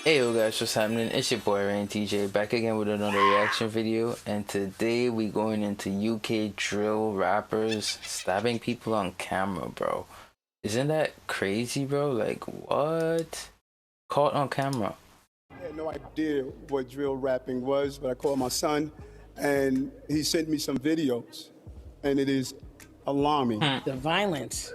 Hey yo guys, what's happening? It's your boy Araine TJ back again with another reaction video, and today we going into UK drill rappers stabbing people on camera, bro. Isn't that crazy, bro? Like, what? Caught on camera. I had no idea what drill rapping was, but I called my son and he sent me some videos, and it is alarming. The violence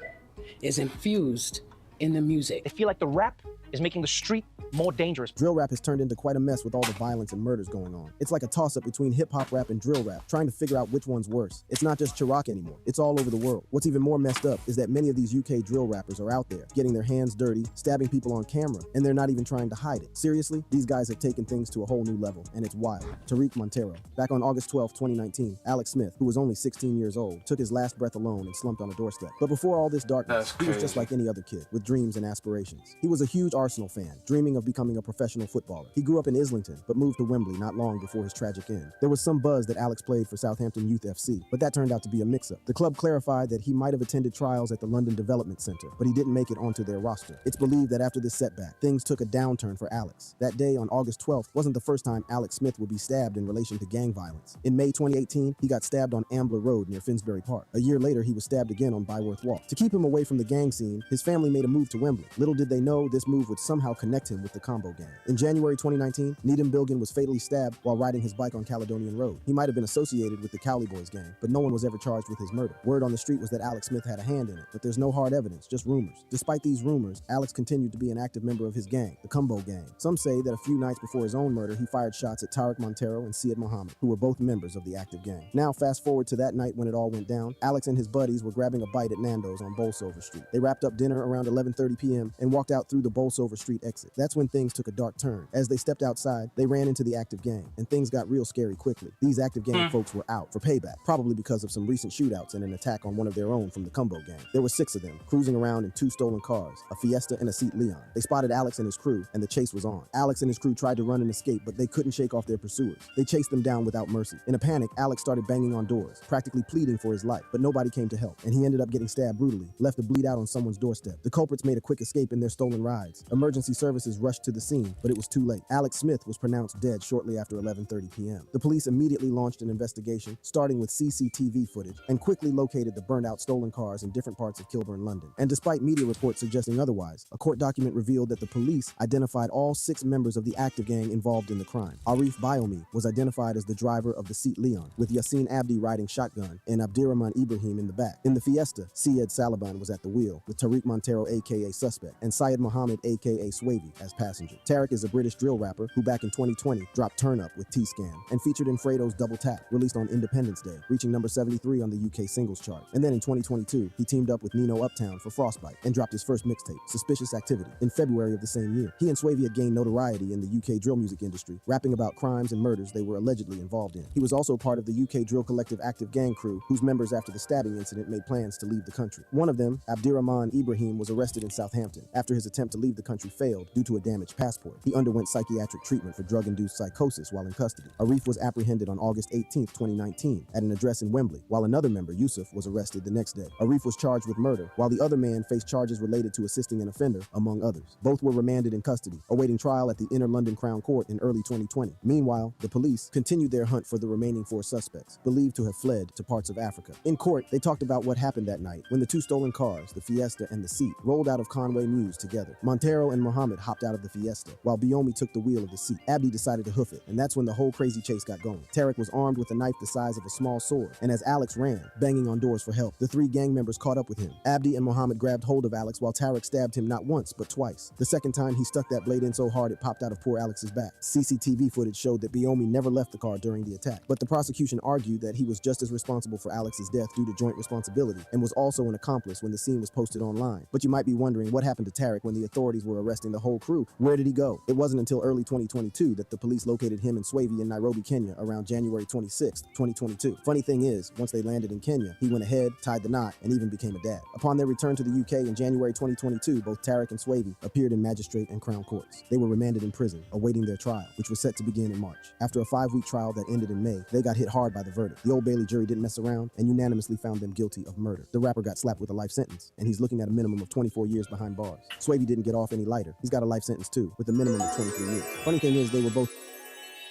is infused in the music. They feel like the rap is making the street more dangerous. Drill rap has turned into quite a mess with all the violence and murders going on. It's like a toss-up between hip-hop rap and drill rap, trying to figure out which one's worse. It's not just Chirac anymore. It's all over the world. What's even more messed up is that many of these UK drill rappers are out there, getting their hands dirty, stabbing people on camera, and they're not even trying to hide it. Seriously, these guys have taken things to a whole new level, and it's wild. Tariq Montero. Back on August 12, 2019, Alex Smith, who was only 16 years old, took his last breath alone and slumped on a doorstep. But before all this darkness, he was just like any other kid, with dreams and aspirations. He was a huge Arsenal fan, dreaming of becoming a professional footballer. He grew up in Islington, but moved to Wembley not long before his tragic end. There was some buzz that Alex played for Southampton Youth FC, but that turned out to be a mix-up. The club clarified that he might have attended trials at the London Development Centre, but he didn't make it onto their roster. It's believed that after this setback, things took a downturn for Alex. That day, on August 12th, wasn't the first time Alex Smith would be stabbed in relation to gang violence. In May 2018, he got stabbed on Ambler Road near Finsbury Park. A year later, he was stabbed again on Byworth Walk. To keep him away from the gang scene, his family made a move to Wembley. Little did they know this move would somehow connect him with the Combo Gang. In January 2019, Needham Bilgin was fatally stabbed while riding his bike on Caledonian Road. He might have been associated with the Cowley Boys gang, but no one was ever charged with his murder. Word on the street was that Alex Smith had a hand in it, but there's no hard evidence, just rumors. Despite these rumors, Alex continued to be an active member of his gang, the Combo Gang. Some say that a few nights before his own murder, he fired shots at Tariq Montero and Syed Mohammed, who were both members of the active gang. Now, fast forward to that night when it all went down, Alex and his buddies were grabbing a bite at Nando's on Bolsover Street. They wrapped up dinner around 11:30 p.m. and walked out through the Bolsover Street exit. That's when things took a dark turn. As they stepped outside, they ran into the active gang, and things got real scary quickly. These active gang folks were out for payback, probably because of some recent shootouts and an attack on one of their own from the Combo Gang. There were 6 of them, cruising around in 2 stolen cars, a Fiesta and a Seat Leon. They spotted Alex and his crew, and the chase was on. Alex and his crew tried to run and escape, but they couldn't shake off their pursuers. They chased them down without mercy. In a panic, Alex started banging on doors, practically pleading for his life, but nobody came to help, and he ended up getting stabbed brutally, left to bleed out on someone's doorstep. The culprits made a quick escape in their stolen rides. Emergency services rushed to the scene, but it was too late. Alex Smith was pronounced dead shortly after 11:30 p.m. The police immediately launched an investigation, starting with CCTV footage, and quickly located the burned-out stolen cars in different parts of Kilburn, London. And despite media reports suggesting otherwise, a court document revealed that the police identified all 6 members of the active gang involved in the crime. Arif Biomi was identified as the driver of the Seat Leon, with Yassine Abdi riding shotgun and Abdirahman Ibrahim in the back. In the Fiesta, Syed Salaban was at the wheel, with Tariq Montero aka Suspect, and Syed Mohammed aka Swavy as passenger. Tariq is a British drill rapper who back in 2020 dropped Turn Up with T-Scam and featured in Fredo's Double Tap, released on Independence Day, reaching number 73 on the UK singles chart. And then in 2022, he teamed up with Nino Uptown for Frostbite and dropped his first mixtape, Suspicious Activity, in February of the same year. He and Swavy had gained notoriety in the UK drill music industry, rapping about crimes and murders they were allegedly involved in. He was also part of the UK drill collective Active Gang crew, whose members after the stabbing incident made plans to leave the country. One of them, Abdirahman Ibrahim, was arrested in Southampton after his attempt to leave the country failed due to a damaged passport. He underwent psychiatric treatment for drug-induced psychosis while in custody. Arif was apprehended on August 18, 2019, at an address in Wembley, while another member, Yusuf, was arrested the next day. Arif was charged with murder, while the other man faced charges related to assisting an offender, among others. Both were remanded in custody, awaiting trial at the Inner London Crown Court in early 2020. Meanwhile, the police continued their hunt for the remaining 4 suspects, believed to have fled to parts of Africa. In court, they talked about what happened that night when the 2 stolen cars, the Fiesta and the Seat, rolled out of Conway Mews together. Montero and Mohammed hopped out of the Fiesta, while Biomi took the wheel of the Seat. Abdi decided to hoof it, and that's when the whole crazy chase got going. Tariq was armed with a knife the size of a small sword, and as Alex ran, banging on doors for help, the 3 gang members caught up with him. Abdi and Mohammed grabbed hold of Alex while Tariq stabbed him not once, but twice. The second time, he stuck that blade in so hard it popped out of poor Alex's back. CCTV footage showed that Biomi never left the car during the attack, but the prosecution argued that he was just as responsible for Alex's death due to joint responsibility, and was also an accomplice when the scene was posted online. But you might be wondering what happened to Tariq when the authorities were arresting the whole crew. Where did he go? It wasn't until early 2022 that the police located him and Swavy in Nairobi, Kenya around January 26, 2022. Funny thing is, once they landed in Kenya, he went ahead, tied the knot, and even became a dad. Upon their return to the UK in January 2022, both Tariq and Swavy appeared in magistrate and crown courts. They were remanded in prison, awaiting their trial, which was set to begin in March. After a 5-week trial that ended in May, they got hit hard by the verdict. The Old Bailey jury didn't mess around and unanimously found them guilty of murder. The rapper got slapped with a life sentence, and he's looking at a minimum of 24 years behind bars. Swavy didn't get off any lighter. He's got a life sentence sentenced too, with a minimum of 23 years. Funny thing is, they were both...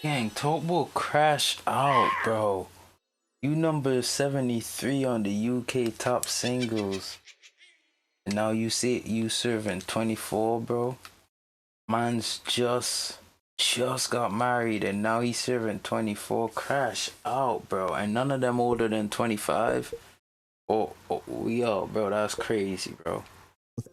Gang, Talkbook crashed out, bro. You number 73 on the UK top singles. And now you see you serving 24, bro. Man's just got married and now he's serving 24. Crash out, bro. And none of them older than 25. Yo, bro, that's crazy, bro.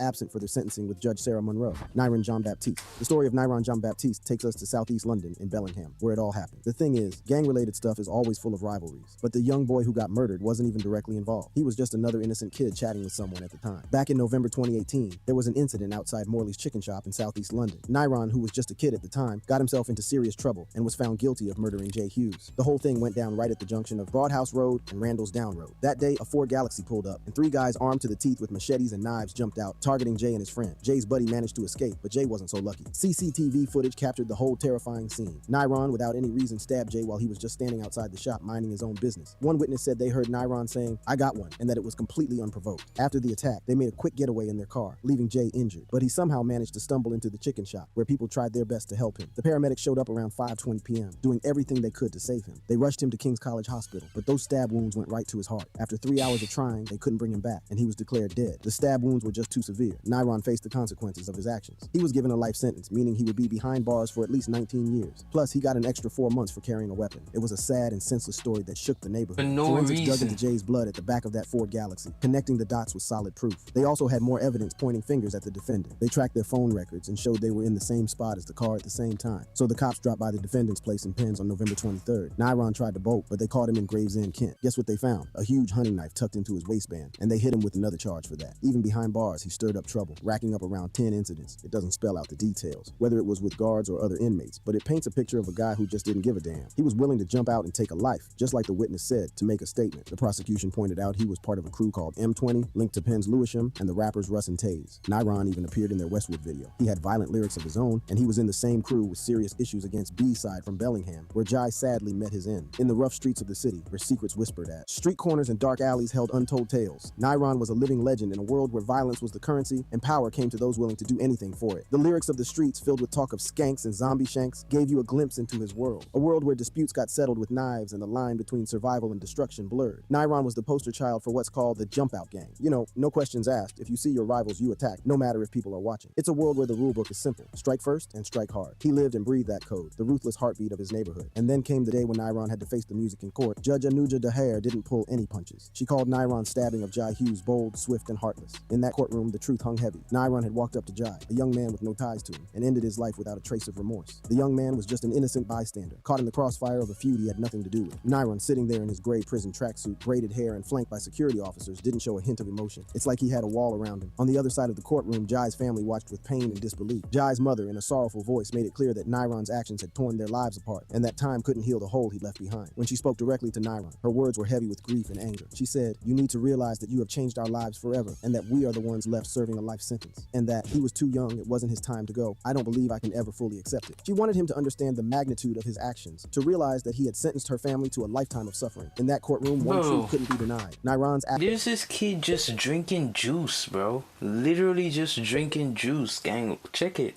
absent for their sentencing with Judge Sarah Monroe. Nyon Jean-Baptiste. The story of Nyon Jean-Baptiste takes us to southeast London in Bellingham, where it all happened. The thing is, gang-related stuff is always full of rivalries, but the young boy who got murdered wasn't even directly involved. He was just another innocent kid chatting with someone at the time. Back in November 2018, there was an incident outside Morley's Chicken Shop in southeast London. Nyon, who was just a kid at the time, got himself into serious trouble and was found guilty of murdering Jay Hughes. The whole thing went down right at the junction of Broadhouse Road and Randall's Down Road. That day, a Ford Galaxy pulled up, and three guys armed to the teeth with machetes and knives jumped out, targeting Jay and his friend. Jay's buddy managed to escape, but Jay wasn't so lucky. CCTV footage captured the whole terrifying scene. Nyon, without any reason, stabbed Jay while he was just standing outside the shop minding his own business. One witness said they heard Nyon saying, "I got one," and that it was completely unprovoked. After the attack, they made a quick getaway in their car, leaving Jay injured, but he somehow managed to stumble into the chicken shop, where people tried their best to help him. The paramedics showed up around 5:20 p.m., doing everything they could to save him. They rushed him to King's College Hospital, but those stab wounds went right to his heart. After 3 hours of trying, they couldn't bring him back, and he was declared dead. The stab wounds were just too severe. Nyon faced the consequences of his actions. He was given a life sentence, meaning he would be behind bars for at least 19 years. Plus, he got an extra 4 months for carrying a weapon. It was a sad and senseless story that shook the neighborhood. For no Forensics reason. dug into Jay's blood at the back of that Ford Galaxy, connecting the dots with solid proof. They also had more evidence pointing fingers at the defendant. They tracked their phone records and showed they were in the same spot as the car at the same time. So the cops dropped by the defendant's place in Penns on November 23rd. Nyon tried to bolt, but they caught him in Gravesend, Kent. Guess what they found? A huge hunting knife tucked into his waistband, and they hit him with another charge for that. Even behind bars, he stirred up trouble, racking up around 10 incidents. It doesn't spell out the details, whether it was with guards or other inmates, but it paints a picture of a guy who just didn't give a damn. He was willing to jump out and take a life, just like the witness said, to make a statement. The prosecution pointed out he was part of a crew called M20, linked to Penn's Lewisham and the rappers Russ and Taze. Nyon even appeared in their Westwood video. He had violent lyrics of his own, and he was in the same crew with serious issues against B-side from Bellingham, where Jai sadly met his end. In the rough streets of the city, where secrets whispered at. Street corners and dark alleys held untold tales. Nyon was a living legend in a world where violence was the currency and power came to those willing to do anything for it. The lyrics of the streets, filled with talk of skanks and zombie shanks, gave you a glimpse into his world. A world where disputes got settled with knives and the line between survival and destruction blurred. Nyon was the poster child for what's called the jump out gang. You know, no questions asked. If you see your rivals, you attack, no matter if people are watching. It's a world where the rulebook is simple. Strike first and strike hard. He lived and breathed that code, the ruthless heartbeat of his neighborhood. And then came the day when Nyon had to face the music in court. Judge Anuja Daher didn't pull any punches. She called Nyron's stabbing of Jai Hughes bold, swift, and heartless. In that courtroom, the truth hung heavy. Nyon had walked up to Jai, a young man with no ties to him, and ended his life without a trace of remorse. The young man was just an innocent bystander, caught in the crossfire of a feud he had nothing to do with. Nyon, sitting there in his gray prison tracksuit, braided hair, and flanked by security officers, didn't show a hint of emotion. It's like he had a wall around him. On the other side of the courtroom, Jai's family watched with pain and disbelief. Jai's mother, in a sorrowful voice, made it clear that Nyron's actions had torn their lives apart, and that time couldn't heal the hole he left behind. When she spoke directly to Nyon, her words were heavy with grief and anger. She said, "You need to realize that you have changed our lives forever, and that we are the ones left serving a life sentence, and that he was too young, it wasn't his time to go. I don't believe I can ever fully accept it." She wanted him to understand the magnitude of his actions, to realize that he had sentenced her family to a lifetime of suffering. In that courtroom, one Bro. truth couldn't be denied. Nyron's There's this kid just drinking juice, bro. Literally just drinking juice, gang. Check it.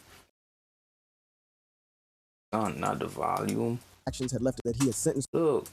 Oh, not the volume. actions had left that he had sentenced. Look.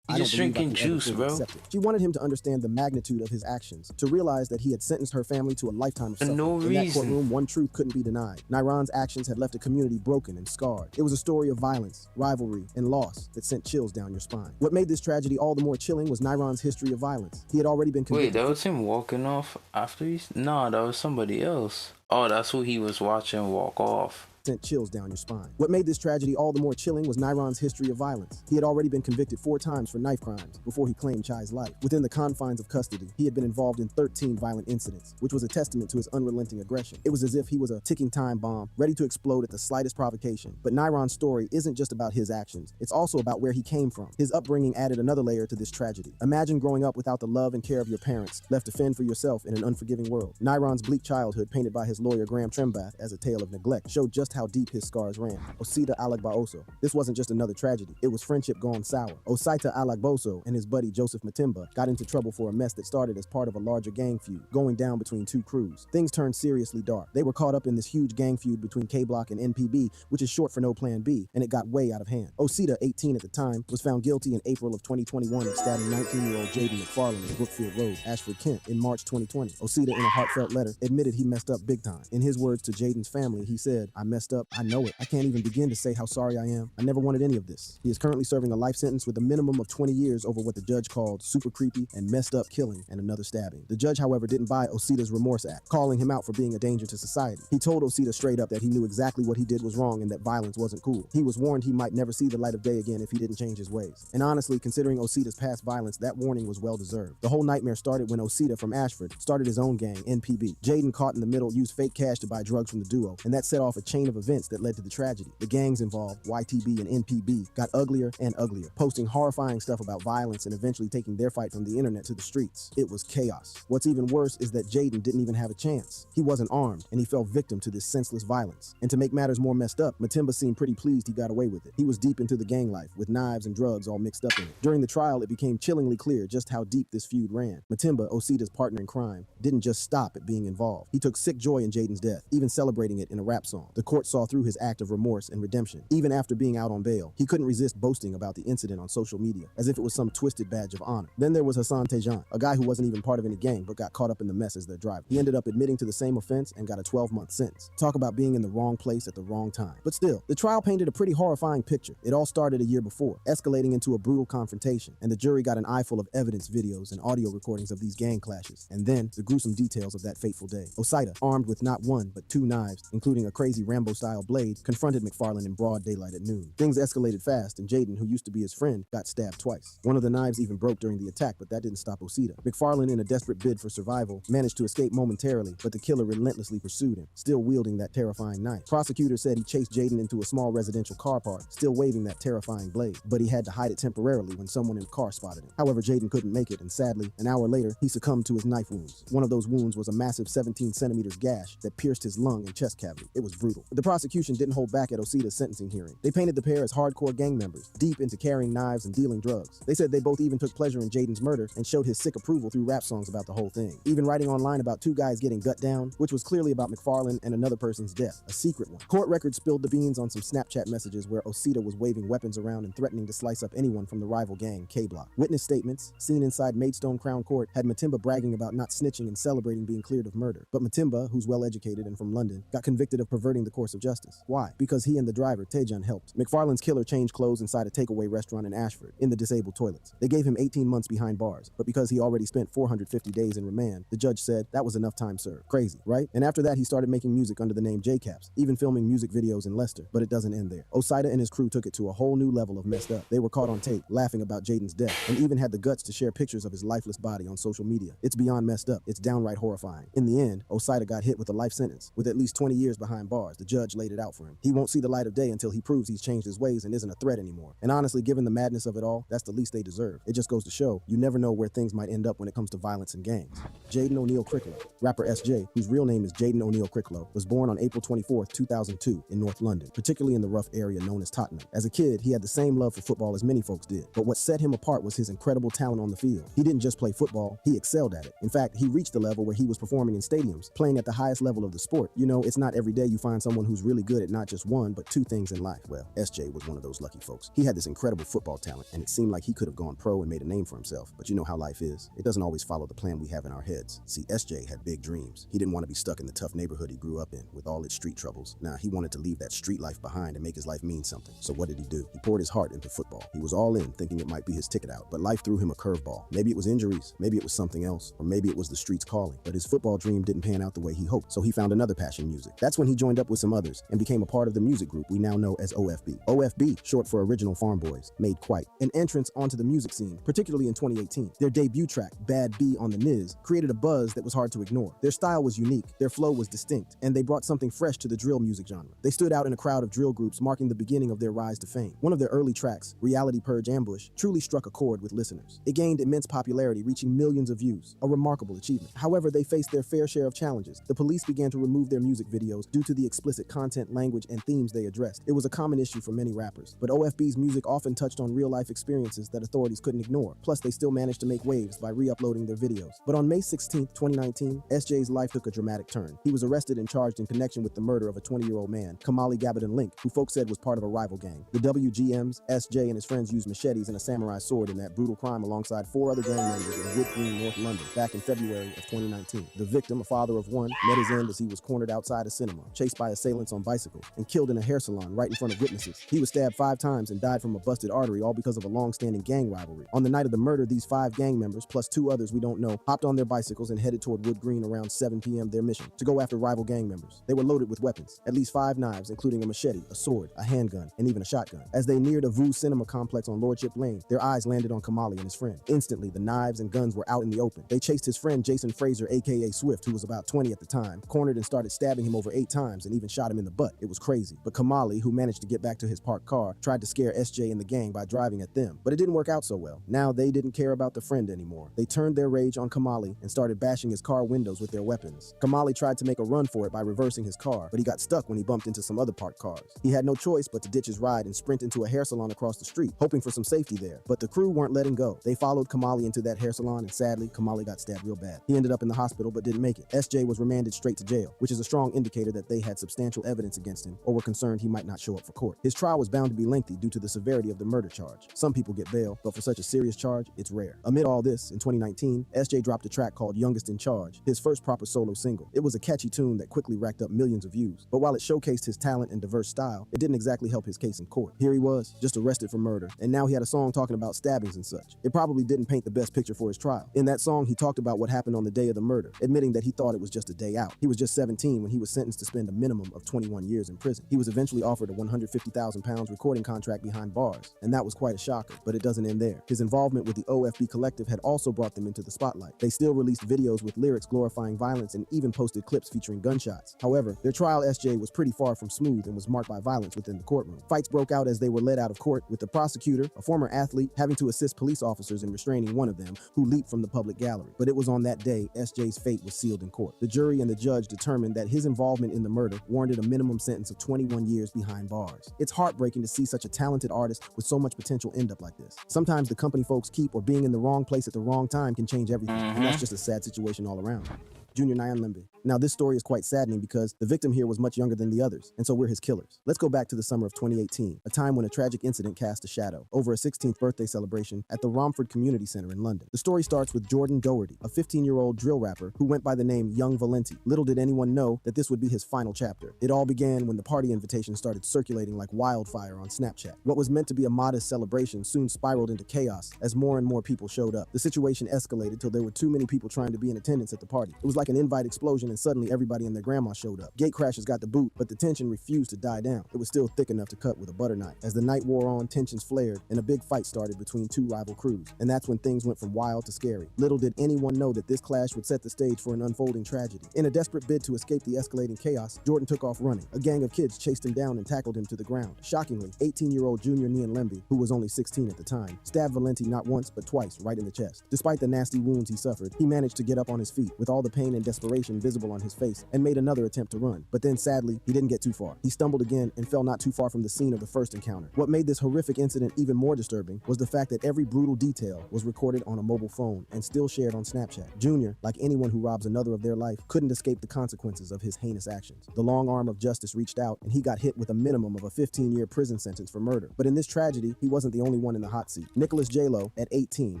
I He don't just believe I drinking can ever juice, fully bro. accept it. She wanted him to understand the magnitude of his actions, to realize that he had sentenced her family to a lifetime of For suffering. no In that reason. courtroom, one truth couldn't be denied. Nyron's actions had left a community broken and scarred. It was a story of violence, rivalry, and loss that sent chills down your spine. What made this tragedy all the more chilling was Nyron's history of violence. He had already been Wait, convicted. that was him walking off after he's... No, that was somebody else. Oh, that's who he was watching walk off. Sent chills down your spine. What made this tragedy all the more chilling was Nyron's history of violence. He had already been convicted 4 times for knife crimes before he claimed Chai's life. Within the confines of custody, he had been involved in 13 violent incidents, which was a testament to his unrelenting aggression. It was as if he was a ticking time bomb, ready to explode at the slightest provocation. But Nyron's story isn't just about his actions. It's also about where he came from. His upbringing added another layer to this tragedy. Imagine growing up without the love and care of your parents, left to fend for yourself in an unforgiving world. Nyron's bleak childhood, painted by his lawyer Graham Trembath as a tale of neglect, showed just just how deep his scars ran. Osita Alagbaoso. This wasn't just another tragedy. It was friendship gone sour. Osita Alagboso and his buddy Joseph Matimba got into trouble for a mess that started as part of a larger gang feud, going down between two crews. Things turned seriously dark. They were caught up in this huge gang feud between K-Block and NPB, which is short for No Plan B, and it got way out of hand. Osita, 18 at the time, was found guilty in April of 2021 of stabbing 19-year-old Jaden McFarland in Brookfield Road, Ashford, Kent, in March 2020. Osita, in a heartfelt letter, admitted he messed up big time. In his words to Jaden's family, he said, "I messed up. I know it. I can't even begin to say how sorry I am. I never wanted any of this." He is currently serving a life sentence with a minimum of 20 years over what the judge called super creepy and messed up killing and another stabbing. The judge, however, didn't buy Osita's remorse act, calling him out for being a danger to society. He told Osita straight up that he knew exactly what he did was wrong and that violence wasn't cool. He was warned he might never see the light of day again if he didn't change his ways. And honestly, considering Osita's past violence, that warning was well deserved. The whole nightmare started when Osita from Ashford started his own gang, NPB. Jaden, caught in the middle, used fake cash to buy drugs from the duo, and that set off a chain of events that led to the tragedy. The gangs involved, YTB and NPB, got uglier and uglier, posting horrifying stuff about violence and eventually taking their fight from the internet to the streets. It was chaos. What's even worse is that Jaden didn't even have a chance. He wasn't armed, and he fell victim to this senseless violence. And to make matters more messed up, Matimba seemed pretty pleased he got away with it. He was deep into the gang life, with knives and drugs all mixed up in it. During the trial, it became chillingly clear just how deep this feud ran. Matimba, Osita's partner in crime, didn't just stop at being involved. He took sick joy in Jaden's death, even celebrating it in a rap song. The court saw through his act of remorse and redemption. Even after being out on bail, he couldn't resist boasting about the incident on social media, as if it was some twisted badge of honor. Then there was Hassan Tejan, a guy who wasn't even part of any gang, but got caught up in the mess as their driver. He ended up admitting to the same offense and got a 12-month sentence. Talk about being in the wrong place at the wrong time. But still, the trial painted a pretty horrifying picture. It all started a year before, escalating into a brutal confrontation, and the jury got an eyeful of evidence videos and audio recordings of these gang clashes, and then the gruesome details of that fateful day. Osita, armed with not one, but two knives, including a crazy Rambo-style blade, confronted McFarland in broad daylight at noon. Things escalated fast, and Jaden, who used to be his friend, got stabbed twice. One of the knives even broke during the attack, but that didn't stop Osita. McFarland, in a desperate bid for survival, managed to escape momentarily, but the killer relentlessly pursued him, still wielding that terrifying knife. Prosecutors said he chased Jaden into a small residential car park, still waving that terrifying blade, but he had to hide it temporarily when someone in the car spotted him. However, Jaden couldn't make it, and sadly, an hour later, he succumbed to his knife wounds. One of those wounds was a massive 17 centimeters gash that pierced his lung and chest cavity. It was brutal. The prosecution didn't hold back at Osita's sentencing hearing. They painted the pair as hardcore gang members, deep into carrying knives and dealing drugs. They said they both even took pleasure in Jaden's murder and showed his sick approval through rap songs about the whole thing, even writing online about two guys getting gut down, which was clearly about McFarland and another person's death, a secret one. Court records spilled the beans on some Snapchat messages where Osita was waving weapons around and threatening to slice up anyone from the rival gang, K-Block. Witness statements, seen inside Maidstone Crown Court, had Matimba bragging about not snitching and celebrating being cleared of murder. But Matimba, who's well-educated and from London, got convicted of perverting the course of justice. Why? Because he and the driver, Tejan, helped. McFarland's killer changed clothes inside a takeaway restaurant in Ashford, in the disabled toilets. They gave him 18 months behind bars, but because he already spent 450 days in remand, the judge said that was enough time served. Crazy, right? And after that, he started making music under the name J-Caps, even filming music videos in Leicester. But it doesn't end there. Osita and his crew took it to a whole new level of messed up. They were caught on tape, laughing about Jaden's death, and even had the guts to share pictures of his lifeless body on social media. It's beyond messed up. It's downright horrifying. In the end, Osita got hit with a life sentence. With at least 20 years behind bars, the judge laid it out for him. He won't see the light of day until he proves he's changed his ways and isn't a threat anymore. And honestly, given the madness of it all, that's the least they deserve. It just goes to show, you never know where things might end up when it comes to violence and gangs. Jaden O'Neal Cricklow. Rapper SJ, whose real name is Jaden O'Neal Cricklow, was born on April 24, 2002 in North London, particularly in the rough area known as Tottenham. As a kid, he had the same love for football as many folks did, but what set him apart was his incredible talent on the field. He didn't just play football, he excelled at it. In fact, he reached the level where he was performing in stadiums, playing at the highest level of the sport. You know, it's not every day you find someone who's really good at not just one, but two things in life. Well, SJ was one of those lucky folks. He had this incredible football talent, and it seemed like he could have gone pro and made a name for himself. But you know how life is. It doesn't always follow the plan we have in our heads. See, SJ had big dreams. He didn't want to be stuck in the tough neighborhood he grew up in, with all its street troubles. Nah, he wanted to leave that street life behind and make his life mean something. So what did he do? He poured his heart into football. He was all in, thinking it might be his ticket out. But life threw him a curveball. Maybe it was injuries, maybe it was something else, or maybe it was the streets calling. But his football dream didn't pan out the way he hoped, so he found another passion, music. That's when he joined up with some others and became a part of the music group we now know as OFB. OFB, short for Original Farm Boys, made quite an entrance onto the music scene, particularly in 2018. Their debut track, Bad B on the Niz, created a buzz that was hard to ignore. Their style was unique, their flow was distinct, and they brought something fresh to the drill music genre. They stood out in a crowd of drill groups, marking the beginning of their rise to fame. One of their early tracks, Reality Purge Ambush, truly struck a chord with listeners. It gained immense popularity, reaching millions of views, a remarkable achievement. However, they faced their fair share of challenges. The police began to remove their music videos due to the explicit explicit content, language, and themes they addressed. It was a common issue for many rappers, but OFB's music often touched on real-life experiences that authorities couldn't ignore. Plus, they still managed to make waves by re-uploading their videos. But on May 16, 2019, SJ's life took a dramatic turn. He was arrested and charged in connection with the murder of a 20-year-old man, Kamali Link, who folks said was part of a rival gang. The WGMs, SJ, and his friends used machetes and a samurai sword in that brutal crime alongside 4 other gang members in Wood Green, North London, back in February of 2019. The victim, a father of 1, met his end as he was cornered outside a cinema, chased by assailants on bicycles, and killed in a hair salon right in front of witnesses. He was stabbed 5 times and died from a busted artery, all because of a long-standing gang rivalry. On the night of the murder, these 5 gang members, plus 2 others we don't know, hopped on their bicycles and headed toward Wood Green around 7 p.m. Their mission, to go after rival gang members. They were loaded with weapons, at least 5 knives, including a machete, a sword, a handgun, and even a shotgun. As they neared a VU cinema complex on Lordship Lane, their eyes landed on Kamali and his friend. Instantly, the knives and guns were out in the open. They chased his friend Jason Fraser, aka Swift, who was about 20 at the time, cornered and started stabbing him over 8 times and even shot him in the butt. It was crazy. But Kamali, who managed to get back to his parked car, tried to scare SJ and the gang by driving at them. But it didn't work out so well. Now they didn't care about the friend anymore. They turned their rage on Kamali and started bashing his car windows with their weapons. Kamali tried to make a run for it by reversing his car, but he got stuck when he bumped into some other parked cars. He had no choice but to ditch his ride and sprint into a hair salon across the street, hoping for some safety there. But the crew weren't letting go. They followed Kamali into that hair salon, and sadly, Kamali got stabbed real bad. He ended up in the hospital but didn't make it. SJ was remanded straight to jail, which is a strong indicator that they had substantial evidence against him or were concerned he might not show up for court. His trial was bound to be lengthy due to the severity of the murder charge. Some people get bail, but for such a serious charge, it's rare. Amid all this, in 2019, SJ dropped a track called Youngest in Charge, his first proper solo single. It was a catchy tune that quickly racked up millions of views, but while it showcased his talent and diverse style, it didn't exactly help his case in court. Here he was, just arrested for murder, and now he had a song talking about stabbings and such. It probably didn't paint the best picture for his trial. In that song, he talked about what happened on the day of the murder, admitting that he thought it was just a day out. He was just 17 when he was sentenced to spend a minimum of 21 years in prison. He was eventually offered a £150,000 recording contract behind bars, and that was quite a shocker, but it doesn't end there. His involvement with the OFB collective had also brought them into the spotlight. They still released videos with lyrics glorifying violence and even posted clips featuring gunshots. However, their trial, SJ, was pretty far from smooth and was marked by violence within the courtroom. Fights broke out as they were led out of court, with the prosecutor, a former athlete, having to assist police officers in restraining one of them, who leaped from the public gallery. But it was on that day SJ's fate was sealed in court. The jury and the judge determined that his involvement in the murder warranted a minimum sentence of 21 years behind bars. It's heartbreaking to see such a talented artist with so much potential end up like this. Sometimes the company folks keep or being in the wrong place at the wrong time can change everything, and that's just a sad situation all around. Junior Nyon. Now, this story is quite saddening because the victim here was much younger than the others, and so we're his killers. Let's go back to the summer of 2018, a time when a tragic incident cast a shadow over a 16th birthday celebration at the Romford Community Center in London. The story starts with Jordan Doherty, a 15-year-old drill rapper who went by the name Young Valente. Little did anyone know that this would be his final chapter. It all began when the party invitation started circulating like wildfire on Snapchat. What was meant to be a modest celebration soon spiraled into chaos as more and more people showed up. The situation escalated till there were too many people trying to be in attendance at the party. It was like an invite explosion, and suddenly everybody and their grandma showed up. Gate crashers got the boot, but the tension refused to die down. It was still thick enough to cut with a butter knife. As the night wore on, tensions flared, and a big fight started between 2 rival crews. And that's when things went from wild to scary. Little did anyone know that this clash would set the stage for an unfolding tragedy. In a desperate bid to escape the escalating chaos, Jordan took off running. A gang of kids chased him down and tackled him to the ground. Shockingly, 18-year-old junior Nyon, who was only 16 at the time, stabbed Valente not once but twice right in the chest. Despite the nasty wounds he suffered, he managed to get up on his feet with all the pain and desperation visible on his face and made another attempt to run. But then sadly, he didn't get too far. He stumbled again and fell not too far from the scene of the first encounter. What made this horrific incident even more disturbing was the fact that every brutal detail was recorded on a mobile phone and still shared on Snapchat. Junior, like anyone who robs another of their life, couldn't escape the consequences of his heinous actions. The long arm of justice reached out and he got hit with a minimum of a 15-year prison sentence for murder. But in this tragedy, he wasn't the only one in the hot seat. Nicholas J-Lo, at 18,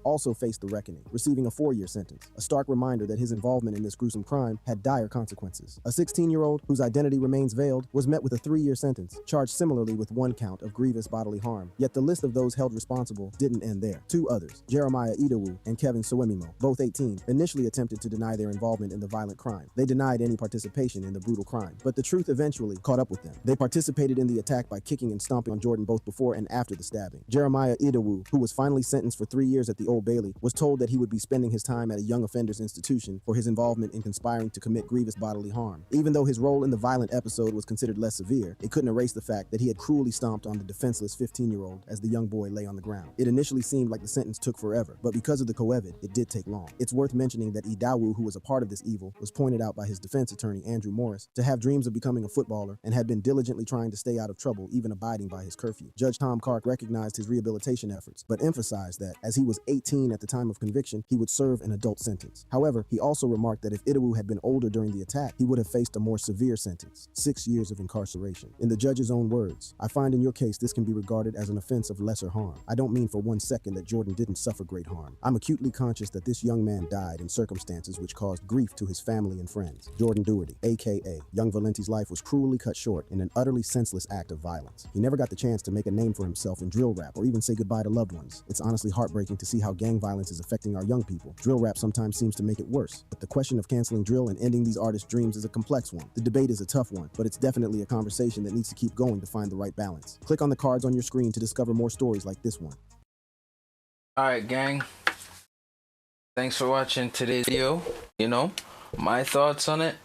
also faced the reckoning, receiving a 4-year sentence. A stark reminder that his involvement in this gruesome crime had dire consequences. A 16-year-old, whose identity remains veiled, was met with a 3-year sentence, charged similarly with 1 count of grievous bodily harm. Yet the list of those held responsible didn't end there. 2 others, Jeremiah Idowu and Kevin Soemimo, both 18, initially attempted to deny their involvement in the violent crime. They denied any participation in the brutal crime, but the truth eventually caught up with them. They participated in the attack by kicking and stomping on Jordan both before and after the stabbing. Jeremiah Idowu, who was finally sentenced for 3 years at the Old Bailey, was told that he would be spending his time at a young offenders institution for his involvement involvement in conspiring to commit grievous bodily harm. Even though his role in the violent episode was considered less severe, it couldn't erase the fact that he had cruelly stomped on the defenseless 15-year-old as the young boy lay on the ground. It initially seemed like the sentence took forever, but because of the coevid, it did take long. It's worth mentioning that Idawu, who was a part of this evil, was pointed out by his defense attorney Andrew Morris to have dreams of becoming a footballer and had been diligently trying to stay out of trouble, even abiding by his curfew. Judge Tom Clark recognized his rehabilitation efforts, but emphasized that, as he was 18 at the time of conviction, he would serve an adult sentence. However, he also remarked that if Idawu had been older during the attack, he would have faced a more severe sentence, 6 years of incarceration. In the judge's own words, "I find in your case this can be regarded as an offense of lesser harm. I don't mean for one second that Jordan didn't suffer great harm. I'm acutely conscious that this young man died in circumstances which caused grief to his family and friends. Jordan Doherty, aka young Valente's life was cruelly cut short in an utterly senseless act of violence. He never got the chance to make a name for himself in drill rap or even say goodbye to loved ones. It's honestly heartbreaking to see how gang violence is affecting our young people. Drill rap sometimes seems to make it worse, but the question of canceling drill and ending these artists' dreams is a complex one. The debate is a tough one, but it's definitely a conversation that needs to keep going to find the right balance. Click on the cards on your screen to discover more stories like this one." Alright, gang. Thanks for watching today's video. You know, my thoughts on it.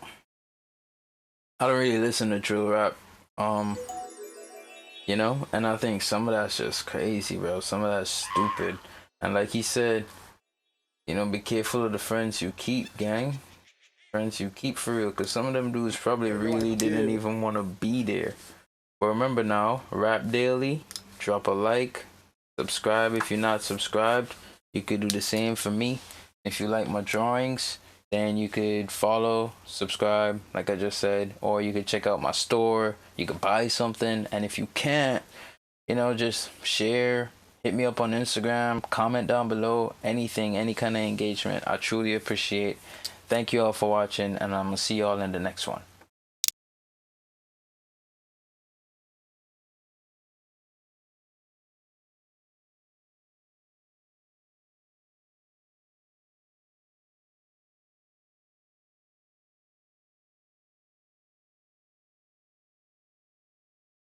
I don't really listen to drill rap. You know, and I think some of that's just crazy, bro. Some of that's stupid. And like he said, you know, be careful of the friends you keep, gang. Friends you keep for real, because some of them dudes probably really didn't even want to be there. But remember now, Rap Daily, drop a like, subscribe if you're not subscribed. You could do the same for me. If you like my drawings, then you could follow, subscribe, like I just said, or you could check out my store. You could buy something, and if you can't, you know, just share, hit me up on Instagram, comment down below, anything, any kind of engagement. I truly appreciate. Thank you all for watching, and I'm gonna see y'all in the next one.